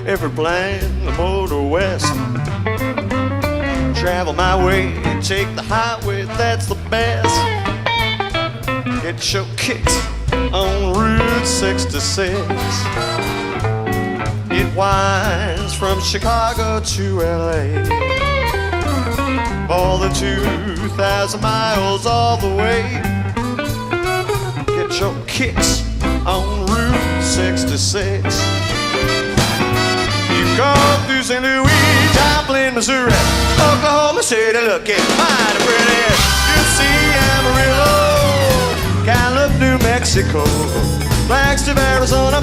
Ever plan to motor west, travel my way and take the highway, that's the best. Get your kicks on Route 66. It winds from Chicago to LA, more than 2,000 miles all the way. Get your kicks on Route 66. You go through St. Louis, Joplin, Missouri, Oklahoma City, looking mighty pretty. You see Amarillo, Gallup, New Mexico, Flagstaff, Arizona,